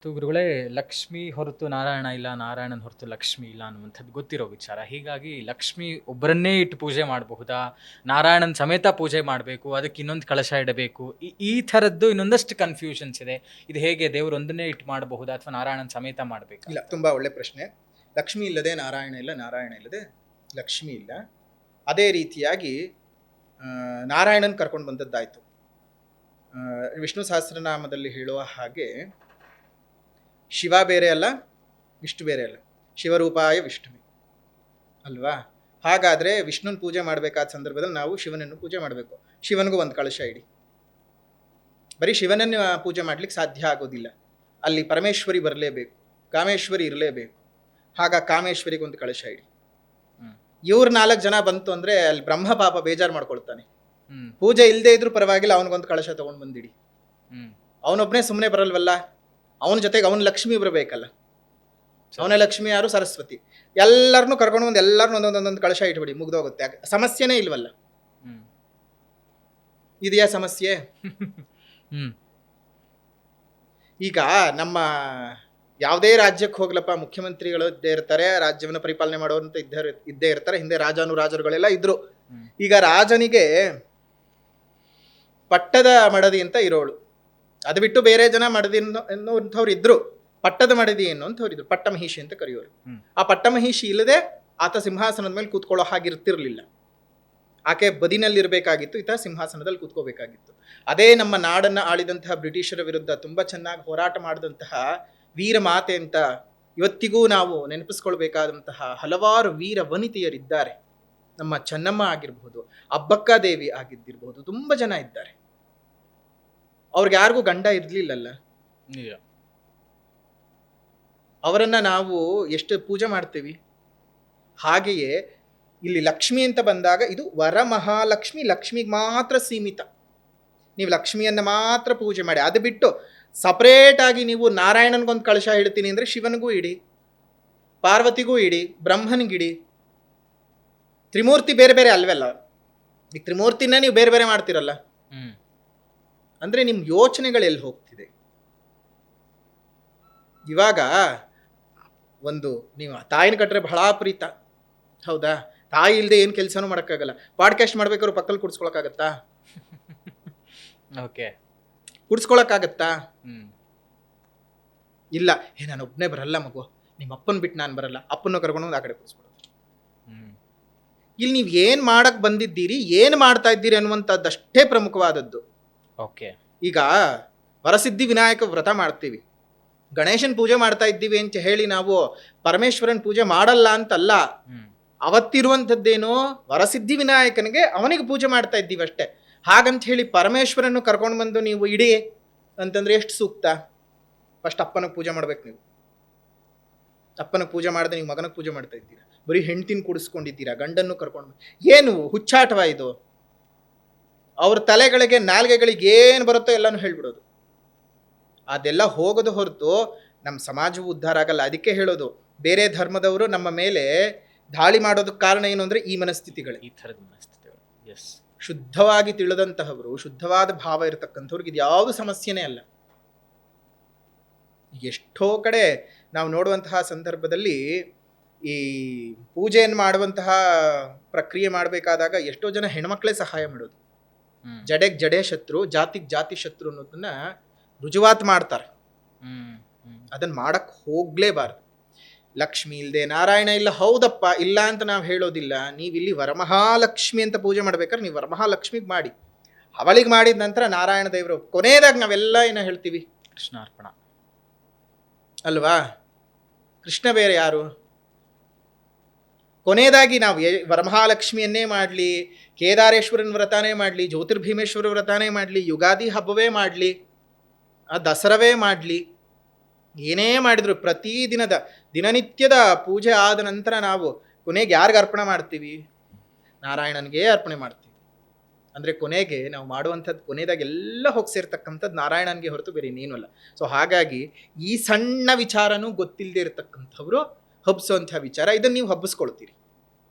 ಗುರುಗಳೇ, ಲಕ್ಷ್ಮಿ ಹೊರತು ನಾರಾಯಣ ಇಲ್ಲ, ನಾರಾಯಣನ ಹೊರತು ಲಕ್ಷ್ಮಿ ಇಲ್ಲ ಅನ್ನುವಂಥದ್ದು ಗೊತ್ತಿರೋ ವಿಚಾರ. ಹೀಗಾಗಿ ಲಕ್ಷ್ಮಿ ಒಬ್ಬರನ್ನೇ ಇಟ್ಟು ಪೂಜೆ ಮಾಡಬಹುದಾ? ನಾರಾಯಣನ ಸಮೇತ ಪೂಜೆ ಮಾಡಬೇಕು, ಅದಕ್ಕೆ ಇನ್ನೊಂದು ಕಳಶ ಇಡಬೇಕು. ಈ ಥರದ್ದು ಇನ್ನೊಂದಷ್ಟು ಕನ್ಫ್ಯೂಷನ್ಸ್ ಇದೆ. ಇದು ಹೇಗೆ ದೇವರು ಒಂದನ್ನೇ ಇಟ್ಟು ಮಾಡಬಹುದಾ ಅಥವಾ ನಾರಾಯಣನ ಸಮೇತ ಮಾಡಬೇಕಾ? ಇಲ್ಲ, ತುಂಬಾ ಒಳ್ಳೆ ಪ್ರಶ್ನೆ. ಲಕ್ಷ್ಮಿ ಇಲ್ಲದೆ ನಾರಾಯಣ ಇಲ್ಲ, ನಾರಾಯಣ ಇಲ್ಲದೆ ಲಕ್ಷ್ಮಿ ಇಲ್ಲ. ಅದೇ ರೀತಿಯಾಗಿ ನಾರಾಯಣನ್ ಕರ್ಕೊಂಡು ಬಂದದ್ದಾಯ್ತು. ವಿಷ್ಣು ಸಹಸ್ರನಾಮದಲ್ಲಿ ಹೇಳುವ ಹಾಗೆ ಶಿವ ಬೇರೆ ಅಲ್ಲ, ವಿಷ್ಣು ಬೇರೆ ಅಲ್ಲ, ಶಿವರೂಪಾಯ ವಿಷ್ಣುವೆ ಅಲ್ವಾ? ಹಾಗಾದ್ರೆ ವಿಷ್ಣುನ ಪೂಜೆ ಮಾಡಬೇಕಾದ ಸಂದರ್ಭದಲ್ಲಿ ನಾವು ಶಿವನನ್ನು ಪೂಜೆ ಮಾಡಬೇಕು. ಶಿವನಿಗೂ ಒಂದು ಕಳಶ ಇಡಿ. ಬರೀ ಶಿವನನ್ನು ಪೂಜೆ ಮಾಡ್ಲಿಕ್ಕೆ ಸಾಧ್ಯ ಆಗೋದಿಲ್ಲ. ಅಲ್ಲಿ ಪರಮೇಶ್ವರಿ ಬರಲೇಬೇಕು, ಕಾಮೇಶ್ವರಿ ಇರಲೇಬೇಕು. ಕಾಮೇಶ್ವರಿಗೆ ಒಂದು ಕಳಶ ಇಡಿ. ಇವ್ರು 4 ಜನ ಬಂತು ಅಂದ್ರೆ ಅಲ್ಲಿ ಬ್ರಹ್ಮ ಪಾಪ ಬೇಜಾರು ಮಾಡ್ಕೊಳ್ತಾನೆ. ಪೂಜೆ ಇಲ್ಲದೆ ಇದ್ರೂ ಪರವಾಗಿಲ್ಲ, ಅವನಿಗೊಂದು ಕಳಶ ತಗೊಂಡು ಬಂದಿಡಿ. ಅವನೊಬ್ಬನೇ ಸುಮ್ಮನೆ ಬರಲ್ವಲ್ಲ, ಅವನ ಜೊತೆಗೆ ಅವನ ಲಕ್ಷ್ಮಿ ಬರಬೇಕಲ್ಲ. ಅವನ ಲಕ್ಷ್ಮಿ ಯಾರು? ಸರಸ್ವತಿ. ಎಲ್ಲರನ್ನೂ ಕರ್ಕೊಂಡು ಬಂದು ಎಲ್ಲರನ್ನೂ ಒಂದೊಂದೊಂದೊಂದು ಕಳಶ ಇಟ್ಬಿಡಿ, ಮುಗ್ದೋಗುತ್ತೆ. ಸಮಸ್ಯೆನೇ ಇಲ್ವಲ್ಲ. ಇದೆಯಾ ಸಮಸ್ಯೆ? ಈಗ ನಮ್ಮ ಯಾವುದೇ ರಾಜ್ಯಕ್ಕೆ ಹೋಗ್ಲಪ್ಪ, ಮುಖ್ಯಮಂತ್ರಿಗಳು ಇದ್ದೇ ಇರ್ತಾರೆ, ರಾಜ್ಯವನ್ನು ಪರಿಪಾಲನೆ ಮಾಡೋರಂತ ಇದ್ದೇ ಇರ್ತಾರೆ. ಹಿಂದೆ ರಾಜರುಗಳೆಲ್ಲ ಇದ್ರು. ಈಗ ರಾಜನಿಗೆ ಪಟ್ಟದ ಮಡದಿ ಅಂತ ಇರೋಳು, ಅದು ಬಿಟ್ಟು ಬೇರೆ ಜನ ಮಡದಿ ಎನ್ನುವಂಥವ್ರು ಇದ್ರು. ಪಟ್ಟದ ಮಡದಿ ಎನ್ನುವಂಥವ್ರು ಇದ್ರು, ಪಟ್ಟಮಹಿಷಿ ಅಂತ ಕರೆಯೋರು. ಆ ಪಟ್ಟಮಹಿಷಿ ಇಲ್ಲದೆ ಆತ ಸಿಂಹಾಸನದ ಮೇಲೆ ಕೂತ್ಕೊಳ್ಳೋ ಹಾಗಿರ್ತಿರ್ಲಿಲ್ಲ. ಆಕೆ ಬದಿನಲ್ಲಿರಬೇಕಾಗಿತ್ತು, ಈತ ಸಿಂಹಾಸನದಲ್ಲಿ ಕೂತ್ಕೋಬೇಕಾಗಿತ್ತು. ಅದೇ ನಮ್ಮ ನಾಡನ್ನ ಆಳಿದಂತಹ ಬ್ರಿಟಿಷರ ವಿರುದ್ಧ ತುಂಬಾ ಚೆನ್ನಾಗಿ ಹೋರಾಟ ಮಾಡಿದಂತಹ ವೀರ ಮಾತೆ ಅಂತ ಇವತ್ತಿಗೂ ನಾವು ನೆನಪಿಸ್ಕೊಳ್ಬೇಕಾದಂತಹ ಹಲವಾರು ವೀರ ವನಿತೆಯರಿದ್ದಾರೆ. ನಮ್ಮ ಚೆನ್ನಮ್ಮ ಆಗಿರ್ಬಹುದು, ಅಬ್ಬಕ್ಕ ದೇವಿ ಆಗಿದ್ದಿರ್ಬಹುದು, ತುಂಬಾ ಜನ ಇದ್ದಾರೆ. ಅವ್ರಿಗೆ ಯಾರಿಗೂ ಗಂಡ ಇರ್ಲಿಲ್ಲಲ್ಲ. ಅವರನ್ನ ನಾವು ಎಷ್ಟು ಪೂಜೆ ಮಾಡ್ತೀವಿ. ಹಾಗೆಯೇ ಇಲ್ಲಿ ಲಕ್ಷ್ಮಿ ಅಂತ ಬಂದಾಗ ಇದು ವರಮಹಾಲಕ್ಷ್ಮಿ, ಲಕ್ಷ್ಮಿಗೆ ಮಾತ್ರ ಸೀಮಿತ. ನೀವು ಲಕ್ಷ್ಮಿಯನ್ನ ಮಾತ್ರ ಪೂಜೆ ಮಾಡಿ. ಅದು ಬಿಟ್ಟು ಸಪರೇಟ್ ಆಗಿ ನೀವು ನಾರಾಯಣನ್ಗೊಂದು ಕಳಶ ಇಡ್ತೀನಿ ಅಂದ್ರೆ ಶಿವನಿಗೂ ಇಡಿ, ಪಾರ್ವತಿಗೂ ಇಡಿ, ಬ್ರಹ್ಮನಿಗಿಡಿ. ತ್ರಿಮೂರ್ತಿ ಬೇರೆ ಬೇರೆ ಅಲ್ವಲ್ಲ. ಈಗ ತ್ರಿಮೂರ್ತಿನ ನೀವು ಬೇರೆ ಬೇರೆ ಮಾಡ್ತಿರಲ್ಲ, ಅಂದ್ರೆ ನಿಮ್ ಯೋಚನೆಗಳೆಲ್ಲಿ ಹೋಗ್ತಿದೆ? ಇವಾಗ ಒಂದು ನೀವು ತಾಯಿನ ಕಟ್ರೆ ಬಹಳ ಪ್ರೀತ, ಹೌದಾ? ತಾಯಿ ಇಲ್ಲದೆ ಏನು ಕೆಲಸನೂ ಮಾಡೋಕ್ಕಾಗಲ್ಲ. ಪಾಡ್ಕಾಸ್ಟ್ ಮಾಡ್ಬೇಕಾದ್ರು ಪಕ್ಕದಲ್ಲಿ ಕುಡಿಸ್ಕೊಳಕ್ಕಾಗತ್ತಾ? ಕುಡಿಸ್ಕೊಳಕ್ಕಾಗತ್ತಾ? ಇಲ್ಲ. ನಾನು ಒಬ್ಬನೇ ಬರಲ್ಲ ಮಗು, ನಿಮ್ಮ ಅಪ್ಪನ ಬಿಟ್ಟು ನಾನು ಬರಲ್ಲ, ಅಪ್ಪನ ಕರ್ಕೊಂಡು ಆ ಕಡೆ ಕುಡಿಸ್ಕೊಳೋದು. ಇಲ್ಲಿ ನೀವು ಏನ್ ಮಾಡಕ್ ಬಂದಿದ್ದೀರಿ, ಏನ್ ಮಾಡ್ತಾ ಇದ್ದೀರಿ ಅನ್ನುವಂಥದ್ದಷ್ಟೇ ಪ್ರಮುಖವಾದದ್ದು. ಈಗ ವರಸಿದ್ಧಿ ವಿನಾಯಕ ವ್ರತ ಮಾಡ್ತೀವಿ, ಗಣೇಶನ್ ಪೂಜೆ ಮಾಡ್ತಾ ಇದ್ದೀವಿ ಅಂತ ಹೇಳಿ ನಾವು ಪರಮೇಶ್ವರನ್ ಪೂಜೆ ಮಾಡಲ್ಲ ಅಂತಲ್ಲ. ಅವತ್ತಿರುವಂಥದ್ದೇನೋ ವರಸಿದ್ಧಿ ವಿನಾಯಕನಿಗೆ, ಅವನಿಗೆ ಪೂಜೆ ಮಾಡ್ತಾ ಇದ್ದೀವಿ ಅಷ್ಟೇ. ಹಾಗಂತ ಹೇಳಿ ಪರಮೇಶ್ವರನ್ನು ಕರ್ಕೊಂಡು ಬಂದು ನೀವು ಇಡಿ ಅಂತಂದ್ರೆ ಎಷ್ಟು ಸೂಕ್ತ? ಫಸ್ಟ್ ಅಪ್ಪನಿಗೆ ಪೂಜೆ ಮಾಡ್ಬೇಕು. ನೀವು ಅಪ್ಪನಿಗೆ ಪೂಜೆ ಮಾಡದೆ ನೀವು ಮಗನಿಗೆ ಪೂಜೆ ಮಾಡ್ತಾ ಇದ್ದೀರಾ. ಬರೀ ಹೆಂಡ್ತಿನ ಕೂಡಿಸ್ಕೊಂಡಿದ್ದೀರಾ, ಗಂಡನ್ನು ಕರ್ಕೊಂಡು. ಏನು ಹುಚ್ಚಾಟವ ಇದು? ಅವ್ರ ತಲೆಗಳಿಗೆ, ನಾಲ್ಗೆಗಳಿಗೆ ಏನು ಬರುತ್ತೋ ಎಲ್ಲಾನು ಹೇಳ್ಬಿಡೋದು. ಅದೆಲ್ಲ ಹೋಗೋದು ಹೊರತು ನಮ್ಮ ಸಮಾಜವು ಉದ್ಧಾರ ಆಗಲ್ಲ. ಅದಕ್ಕೆ ಹೇಳೋದು, ಬೇರೆ ಧರ್ಮದವರು ನಮ್ಮ ಮೇಲೆ ದಾಳಿ ಮಾಡೋದಕ್ಕೆ ಕಾರಣ ಏನು ಅಂದ್ರೆ ಈ ಮನಸ್ಥಿತಿಗಳೇ, ಈ ಥರದ ಮನಸ್ಥಿತಿಗಳು. ಶುದ್ಧವಾಗಿ ತಿಳಿದಂತಹವರು, ಶುದ್ಧವಾದ ಭಾವ ಇರತಕ್ಕಂಥವ್ರಿಗೆ ಇದು ಯಾವುದು ಸಮಸ್ಯೆನೇ ಅಲ್ಲ. ಎಷ್ಟೋ ಕಡೆ ನಾವು ನೋಡುವಂತಹ ಸಂದರ್ಭದಲ್ಲಿ ಈ ಪೂಜೆಯನ್ನು ಮಾಡುವಂತಹ ಪ್ರಕ್ರಿಯೆ ಮಾಡಬೇಕಾದಾಗ ಎಷ್ಟೋ ಜನ ಹೆಣ್ಮಕ್ಳೇ ಸಹಾಯ ಮಾಡೋದು. ಜಡೆಗೆ ಜಡೆ ಶತ್ರು, ಜಾತಿಗೆ ಜಾತಿ ಶತ್ರು ಅನ್ನೋದನ್ನ ರುಜುವಾತ್ ಮಾಡ್ತಾರೆ. ಅದನ್ನ ಮಾಡಕ್ ಹೋಗ್ಲೇಬಾರ್ದು. ಲಕ್ಷ್ಮಿ ಇಲ್ಲದೆ ನಾರಾಯಣ ಇಲ್ಲ, ಹೌದಪ್ಪ, ಇಲ್ಲ ಅಂತ ನಾವು ಹೇಳೋದಿಲ್ಲ. ನೀವಿಲ್ಲಿ ವರಮಹಾಲಕ್ಷ್ಮಿ ಅಂತ ಪೂಜೆ ಮಾಡ್ಬೇಕಾದ್ರೆ ನೀವು ವರಮಹಾಲಕ್ಷ್ಮಿಗೆ ಮಾಡಿ, ಅವಳಿಗೆ ಮಾಡಿದ ನಂತರ ನಾರಾಯಣ ದೇವರು. ಕೊನೆಯದಾಗ ನಾವೆಲ್ಲ ಏನೋ ಹೇಳ್ತೀವಿ, ಕೃಷ್ಣಾರ್ಪಣ ಅಲ್ವಾ? ಕೃಷ್ಣ ಬೇರೆ ಯಾರು? ಕೊನೆಯದಾಗಿ ನಾವು ವರಮಹಾಲಕ್ಷ್ಮಿಯನ್ನೇ ಮಾಡಲಿ, ಕೇದಾರೇಶ್ವರನ ವ್ರತಾನೇ ಮಾಡಲಿ, ಜ್ಯೋತಿರ್ಭೀಮೇಶ್ವರ ವ್ರತಾನೇ ಮಾಡಲಿ, ಯುಗಾದಿ ಹಬ್ಬವೇ ಮಾಡಲಿ, ದಸರವೇ ಮಾಡಲಿ, ಏನೇ ಮಾಡಿದ್ರು ಪ್ರತಿದಿನದ ದಿನನಿತ್ಯದ ಪೂಜೆ ಆದ ನಂತರ ನಾವು ಕೊನೆಗೆ ಯಾರಿಗೆ ಅರ್ಪಣೆ ಮಾಡ್ತೀವಿ? ನಾರಾಯಣನಿಗೆ ಅರ್ಪಣೆ ಮಾಡ್ತೀವಿ. ಅಂದ್ರೆ ಕೊನೆಗೆ ನಾವು ಮಾಡುವಂಥದ್ದು ಕೊನೆಯದಾಗಿ ಎಲ್ಲ ಹೋಗಿ ಸೇರ್ತಕ್ಕಂಥದ್ದು ನಾರಾಯಣನಿಗೆ ಹೊರತು ಬೇರೆ ಇನ್ನೇನು ಅಲ್ಲ. ಸೊ ಹಾಗಾಗಿ ಈ ಸಣ್ಣ ವಿಚಾರನೂ ಗೊತ್ತಿಲ್ಲದೆ ಇರತಕ್ಕಂಥವ್ರು ಹಬ್ಬಿಸುವಂಥ ವಿಚಾರ, ಇದನ್ನು ನೀವು ಹಬ್ಬಿಸ್ಕೊಳ್ತೀರಿ.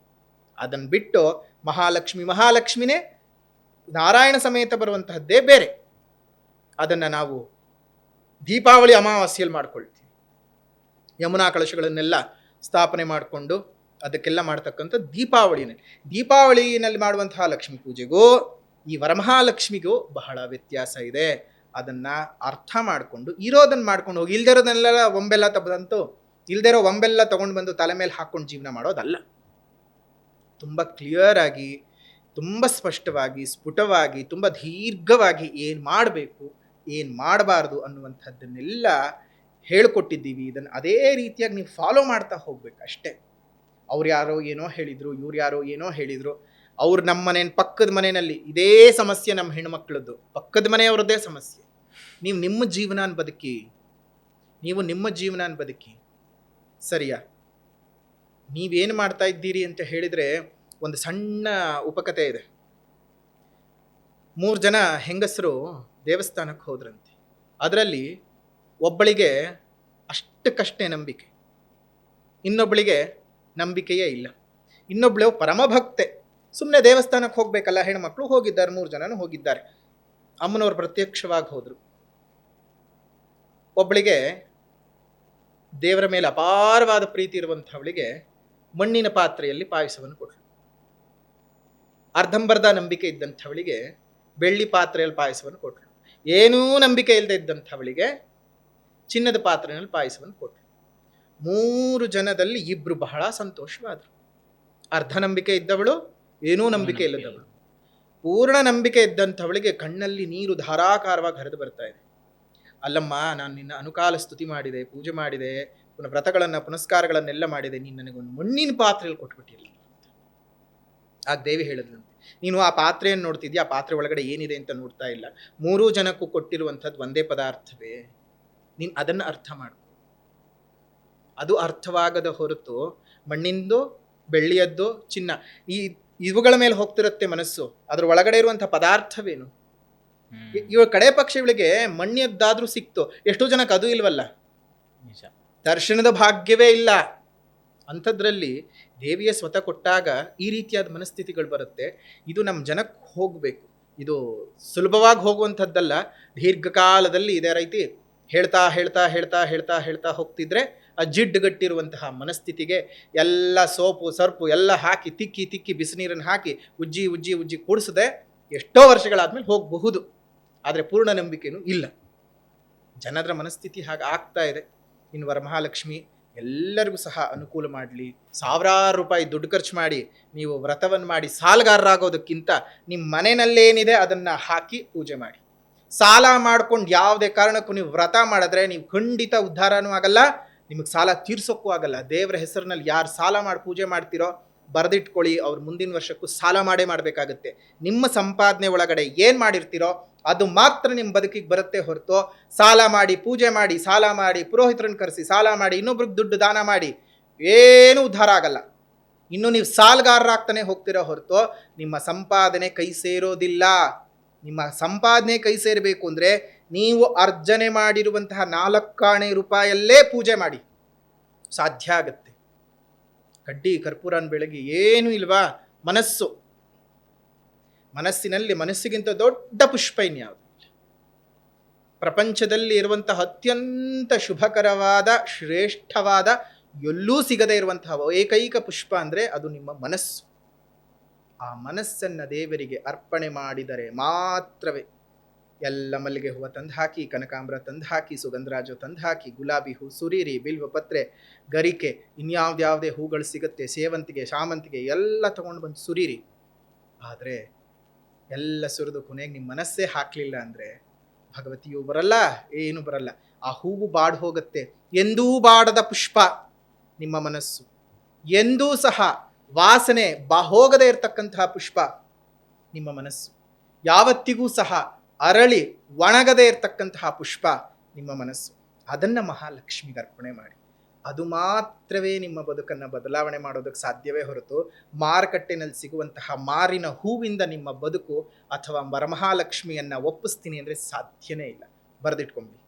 ಅದನ್ನು ಬಿಟ್ಟು ದೀಪಾವಳಿ ಅಮಾವಾಸ್ಯೆಯಲ್ಲಿ ಮಾಡ್ಕೊಳ್ತೀವಿ. ಯಮುನಾ ಕಳಶಗಳನ್ನೆಲ್ಲ ಸ್ಥಾಪನೆ ಮಾಡಿಕೊಂಡು ಅದಕ್ಕೆಲ್ಲ ಮಾಡ್ತಕ್ಕಂಥ ದೀಪಾವಳಿನಲ್ಲಿ ಮಾಡುವಂತಹ ಲಕ್ಷ್ಮೀ ಪೂಜೆಗೂ ಈ ವರಮಹಾಲಕ್ಷ್ಮಿಗೂ ಬಹಳ ವ್ಯತ್ಯಾಸ ಇದೆ. ಅದನ್ನು ಅರ್ಥ ಮಾಡಿಕೊಂಡು ಇರೋದನ್ನು ಮಾಡ್ಕೊಂಡು ಹೋಗಿ, ಇಲ್ದಿರೋದನ್ನೆಲ್ಲ ಒಂಬೆಲ್ಲ ಇಲ್ದಿರೋ ಒಂಬೆಲ್ಲ ತೊಗೊಂಡು ಬಂದು ತಲೆ ಮೇಲೆ ಹಾಕ್ಕೊಂಡು ಜೀವನ ಮಾಡೋದಲ್ಲ. ತುಂಬ ಕ್ಲಿಯರ್ ಆಗಿ, ತುಂಬ ಸ್ಪಷ್ಟವಾಗಿ, ಸ್ಫುಟವಾಗಿ, ತುಂಬ ದೀರ್ಘವಾಗಿ ಏನು ಮಾಡಬೇಕು, ಏನು ಮಾಡಬಾರ್ದು ಅನ್ನುವಂಥದ್ದನ್ನೆಲ್ಲ ಹೇಳಿಕೊಟ್ಟಿದ್ದೀವಿ. ಇದನ್ನು ಅದೇ ರೀತಿಯಾಗಿ ನೀವು ಫಾಲೋ ಮಾಡ್ತಾ ಹೋಗ್ಬೇಕು ಅಷ್ಟೇ. ಅವ್ರು ಯಾರೋ ಏನೋ ಹೇಳಿದರು, ಇವ್ರು ಯಾರೋ ಏನೋ ಹೇಳಿದರು, ಅವ್ರು ನಮ್ಮ ಪಕ್ಕದ ಮನೆಯಲ್ಲಿ ಇದೇ ಸಮಸ್ಯೆ, ನಮ್ಮ ಹೆಣ್ಮಕ್ಳದ್ದು ಪಕ್ಕದ ಮನೆಯವ್ರದ್ದೇ ಸಮಸ್ಯೆ. ನೀವು ನಿಮ್ಮ ಜೀವನ ಬದುಕಿ ಸರಿಯಾ? ನೀವೇನು ಮಾಡ್ತಾ ಇದ್ದೀರಿ ಅಂತ ಹೇಳಿದರೆ ಒಂದು ಸಣ್ಣ ಉಪಕಥೆ ಇದೆ. 3 ಜನ ಹೆಂಗಸರು ದೇವಸ್ಥಾನಕ್ಕೆ ಹೋದ್ರಂತೆ. ಅದರಲ್ಲಿ ಒಬ್ಬಳಿಗೆ ಅಷ್ಟಕ್ಕಷ್ಟೇ ನಂಬಿಕೆ, ಇನ್ನೊಬ್ಬಳಿಗೆ ನಂಬಿಕೆಯೇ ಇಲ್ಲ. ಇನ್ನೊಬ್ಳು ಪರಮಭಕ್ತೆ, ಸುಮ್ಮನೆ ದೇವಸ್ಥಾನಕ್ಕೆ ಹೋಗ್ಬೇಕಲ್ಲ ಹೆಣ್ಮಕ್ಳು, ಹೋಗಿದ್ದಾರೆ. 3 ಜನನು ಹೋಗಿದ್ದಾರೆ. ಅಮ್ಮನವ್ರು ಪ್ರತ್ಯಕ್ಷವಾಗಿ ಹೋದರು. ಒಬ್ಬಳಿಗೆ ದೇವರ ಮೇಲೆ ಅಪಾರವಾದ ಪ್ರೀತಿ ಇರುವಂಥವಳಿಗೆ ಮಣ್ಣಿನ ಪಾತ್ರೆಯಲ್ಲಿ ಪಾಯಸವನ್ನು ಕೊಟ್ಟಳು. ಅರ್ಧಂಬರ್ಧ ನಂಬಿಕೆ ಇದ್ದಂಥವಳಿಗೆ ಬೆಳ್ಳಿ ಪಾತ್ರೆಯಲ್ಲಿ ಪಾಯಸವನ್ನು ಕೊಟ್ಟಳು. ಏನೂ ನಂಬಿಕೆ ಇಲ್ಲದೆ ಇದ್ದಂಥವಳಿಗೆ ಚಿನ್ನದ ಪಾತ್ರೆಯಲ್ಲಿ ಪಾಯಸವನ್ನು ಕೊಟ್ಟಳು. 3 ಜನದಲ್ಲಿ 2 ಬಹಳ ಸಂತೋಷವಾದರು. ಅರ್ಧ ನಂಬಿಕೆ ಇದ್ದವಳು, ಏನೂ ನಂಬಿಕೆ ಇಲ್ಲದವಳು. ಪೂರ್ಣ ನಂಬಿಕೆ ಇದ್ದಂಥವಳಿಗೆ ಕಣ್ಣಲ್ಲಿ ನೀರು ಧಾರಾಕಾರವಾಗಿ ಹರಿದು ಬರ್ತಾ ಇದೆ. ಅಲ್ಲಮ್ಮ, ನಾನು ನಿನ್ನ ಅನುಕಾಲ ಸ್ತುತಿ ಮಾಡಿದೆ, ಪೂಜೆ ಮಾಡಿದೆ, ಪುನಃ ವ್ರತಗಳನ್ನು ಪುನಸ್ಕಾರಗಳನ್ನೆಲ್ಲ ಮಾಡಿದೆ, ನೀನು ನನಗೊಂದು ಮಣ್ಣಿನ ಪಾತ್ರೆಯಲ್ಲಿ ಕೊಟ್ಬಿಟ್ಟಿಲ್ಲ. ಆಗ ದೇವಿ ಹೇಳಿದ್ಲಂತೆ, ನೀನು ಆ ಪಾತ್ರೆಯನ್ನು ನೋಡ್ತಿದ್ಯಾ, ಆ ಪಾತ್ರೆ ಒಳಗಡೆ ಏನಿದೆ ಅಂತ ನೋಡ್ತಾ ಇಲ್ಲ. 3 ಜನಕ್ಕೂ ಕೊಟ್ಟಿರುವಂಥದ್ದು ಒಂದೇ ಪದಾರ್ಥವೇ. ನೀನು ಅದನ್ನು ಅರ್ಥ ಮಾಡು. ಅದು ಅರ್ಥವಾಗದ ಹೊರತು ಮಣ್ಣಿಂದು, ಬೆಳ್ಳಿಯದ್ದು, ಚಿನ್ನ ಇವುಗಳ ಮೇಲೆ ಹೋಗ್ತಿರುತ್ತೆ ಮನಸ್ಸು. ಅದ್ರ ಒಳಗಡೆ ಇರುವಂಥ ಪದಾರ್ಥವೇನು? ಇವ ಕಡೆ ಪಕ್ಷ ಇವಳಿಗೆ ಮಣ್ಣಿಯದ್ದಾದ್ರೂ ಸಿಕ್ತು. ಎಷ್ಟೋ ಜನಕ್ಕೆ ಅದು ಇಲ್ವಲ್ಲ, ದರ್ಶನದ ಭಾಗ್ಯವೇ ಇಲ್ಲ. ಅಂಥದ್ರಲ್ಲಿ ದೇವಿಯ ಸ್ವತಃ ಕೊಟ್ಟಾಗ ಈ ರೀತಿಯಾದ ಮನಸ್ಥಿತಿಗಳು ಬರುತ್ತೆ. ಇದು ನಮ್ಮ ಜನಕ್ಕೆ ಹೋಗಬೇಕು. ಇದು ಸುಲಭವಾಗಿ ಹೋಗುವಂಥದ್ದಲ್ಲ, ದೀರ್ಘಕಾಲದಲ್ಲಿ ಇದೇ ರೀತಿ ಹೇಳ್ತಾ ಹೇಳ್ತಾ ಹೇಳ್ತಾ ಹೇಳ್ತಾ ಹೇಳ್ತಾ ಹೋಗ್ತಿದ್ರೆ ಆ ಜಿಡ್ಡುಗಟ್ಟಿರುವಂತಹ ಮನಸ್ಥಿತಿಗೆ ಎಲ್ಲ ಸೋಪು ಸರ್ಪು ಎಲ್ಲ ಹಾಕಿ ತಿಕ್ಕಿ ತಿಕ್ಕಿ ಬಿಸಿನೀರನ್ನು ಹಾಕಿ ಉಜ್ಜಿ ಉಜ್ಜಿ ಉಜ್ಜಿ ಕೂಡಿಸದೆ ಎಷ್ಟೋ ವರ್ಷಗಳಾದ್ಮೇಲೆ ಹೋಗಬಹುದು. ಆದರೆ ಪೂರ್ಣ ನಂಬಿಕೆನೂ ಇಲ್ಲ. ಜನರ ಮನಸ್ಥಿತಿ ಹಾಗೆ ಆಗ್ತಾ ಇದೆ. ಇನ್ನು ವರಮಹಾಲಕ್ಷ್ಮಿ ಎಲ್ಲರಿಗೂ ಸಹ ಅನುಕೂಲ ಮಾಡಲಿ. ಸಾವಿರಾರು ರೂಪಾಯಿ ದುಡ್ಡು ಖರ್ಚು ಮಾಡಿ ನೀವು ವ್ರತವನ್ನು ಮಾಡಿ ಸಾಲಗಾರರಾಗೋದಕ್ಕಿಂತ ನಿಮ್ಮ ಮನೆಯಲ್ಲೇನಿದೆ ಅದನ್ನು ಹಾಕಿ ಪೂಜೆ ಮಾಡಿ. ಸಾಲ ಮಾಡ್ಕೊಂಡು ಯಾವುದೇ ಕಾರಣಕ್ಕೂ ನೀವು ವ್ರತ ಮಾಡಿದ್ರೆ ನೀವು ಖಂಡಿತ ಉದ್ಧಾರನೂ ಆಗಲ್ಲ, ನಿಮಗೆ ಸಾಲ ತೀರ್ಸೋಕ್ಕೂ ಆಗಲ್ಲ. ದೇವರ ಹೆಸರಿನಲ್ಲಿ ಯಾರು ಸಾಲ ಮಾಡಿ ಪೂಜೆ ಮಾಡ್ತಿರೋ ಬರೆದಿಟ್ಕೊಳ್ಳಿ, ಅವ್ರು ಮುಂದಿನ ವರ್ಷಕ್ಕೂ ಸಾಲ ಮಾಡಬೇಕಾಗುತ್ತೆ. ನಿಮ್ಮ ಸಂಪಾದನೆ ಒಳಗಡೆ ಏನು ಮಾಡಿರ್ತೀರೋ ಅದು ಮಾತ್ರ ನಿಮ್ಮ ಬದುಕಿಗೆ ಬರುತ್ತೆ ಹೊರತು ಸಾಲ ಮಾಡಿ ಪೂಜೆ ಮಾಡಿ, ಸಾಲ ಮಾಡಿ ಪುರೋಹಿತರನ್ನು ಕರೆಸಿ, ಸಾಲ ಮಾಡಿ ಇನ್ನೊಬ್ರಿಗೆ ದುಡ್ಡು ದಾನ ಮಾಡಿ ಏನೂ ಉದ್ಧಾರ ಆಗಲ್ಲ. ಇನ್ನು ನೀವು ಸಾಲಗಾರರಾಗ್ತಾನೆ ಹೋಗ್ತಿರೋ ಹೊರತು ನಿಮ್ಮ ಸಂಪಾದನೆ ಕೈ ಸೇರೋದಿಲ್ಲ. ನಿಮ್ಮ ಸಂಪಾದನೆ ಕೈ ಸೇರಬೇಕು ಅಂದರೆ ನೀವು ಅರ್ಜನೆ ಮಾಡಿರುವಂತಹ 4 ಆಣೆ ರೂಪಾಯಲ್ಲೇ ಪೂಜೆ ಮಾಡಿ, ಸಾಧ್ಯ ಆಗತ್ತೆ. ಕಡ್ಡಿ ಕರ್ಪೂರನ ಬೆಳಗ್ಗೆ ಏನೂ ಇಲ್ವಾ? ಮನಸ್ಸಿಗಿಂತ ದೊಡ್ಡ ಪುಷ್ಪ ಇನ್ಯಾವುದು ಪ್ರಪಂಚದಲ್ಲಿ ಇರುವಂತಹ ಅತ್ಯಂತ ಶುಭಕರವಾದ ಶ್ರೇಷ್ಠವಾದ ಎಲ್ಲೂ ಸಿಗದೇ ಇರುವಂತಹ ಏಕೈಕ ಪುಷ್ಪ ಅಂದರೆ ಅದು ನಿಮ್ಮ ಮನಸ್ಸು. ಆ ಮನಸ್ಸನ್ನು ದೇವರಿಗೆ ಅರ್ಪಣೆ ಮಾಡಿದರೆ ಮಾತ್ರವೇ ಎಲ್ಲ ಮಲ್ಲಿಗೆ ಹೂವು ತಂದು ಹಾಕಿ, ಕನಕಾಂಬರ ತಂದು ಹಾಕಿ, ಸುಗಂಧರಾಜ ತಂದು ಹಾಕಿ, ಗುಲಾಬಿ ಹೂ, ಸುರೀರಿ, ಬಿಲ್ವ ಪತ್ರೆ, ಗರಿಕೆ, ಇನ್ಯಾವುದ್ಯಾವುದೇ ಹೂಗಳು ಸಿಗುತ್ತೆ, ಸೇವಂತಿಗೆ, ಶಾಮಂತಿಗೆ ಎಲ್ಲ ತಗೊಂಡು ಬಂದು ಸುರೀರಿ. ಆದರೆ ಎಲ್ಲ ಸುರಿದು ಕೊನೆಗೆ ನಿಮ್ಮ ಮನಸ್ಸೇ ಹಾಕಲಿಲ್ಲ ಅಂದರೆ ಭಗವತಿಯೂ ಬರಲ್ಲ, ಏನೂ ಬರಲ್ಲ. ಆ ಹೂವು ಬಾಡಿ ಹೋಗುತ್ತೆ. ಎಂದೂ ಬಾಡದ ಪುಷ್ಪ ನಿಮ್ಮ ಮನಸ್ಸು. ಎಂದೂ ಸಹ ವಾಸನೆ ಹೋಗದೇ ಇರತಕ್ಕಂತಹ ಪುಷ್ಪ ನಿಮ್ಮ ಮನಸ್ಸು. ಯಾವತ್ತಿಗೂ ಸಹ ಅರಳಿ ಒಣಗದೇ ಇರತಕ್ಕಂತಹ ಪುಷ್ಪ ನಿಮ್ಮ ಮನಸ್ಸು. ಅದನ್ನು ಮಹಾಲಕ್ಷ್ಮಿಗೆ ಅರ್ಪಣೆ ಮಾಡಿ. ಅದು ಮಾತ್ರವೇ ನಿಮ್ಮ ಬದುಕನ್ನು ಬದಲಾವಣೆ ಮಾಡೋದಕ್ಕೆ ಸಾಧ್ಯವೇ ಹೊರತು ಮಾರುಕಟ್ಟೆನಲ್ಲಿ ಸಿಗುವಂತಹ ಮಾರಿನ ಹೂವಿಂದ ನಿಮ್ಮ ಬದುಕು ಅಥವಾ ವರಮಹಾಲಕ್ಷ್ಮಿಯನ್ನು ಒಪ್ಪಿಸ್ತೀನಿ ಅಂದರೆ ಸಾಧ್ಯನೇ ಇಲ್ಲ. ಬರೆದಿಟ್ಕೊಂಬಿಡಿ.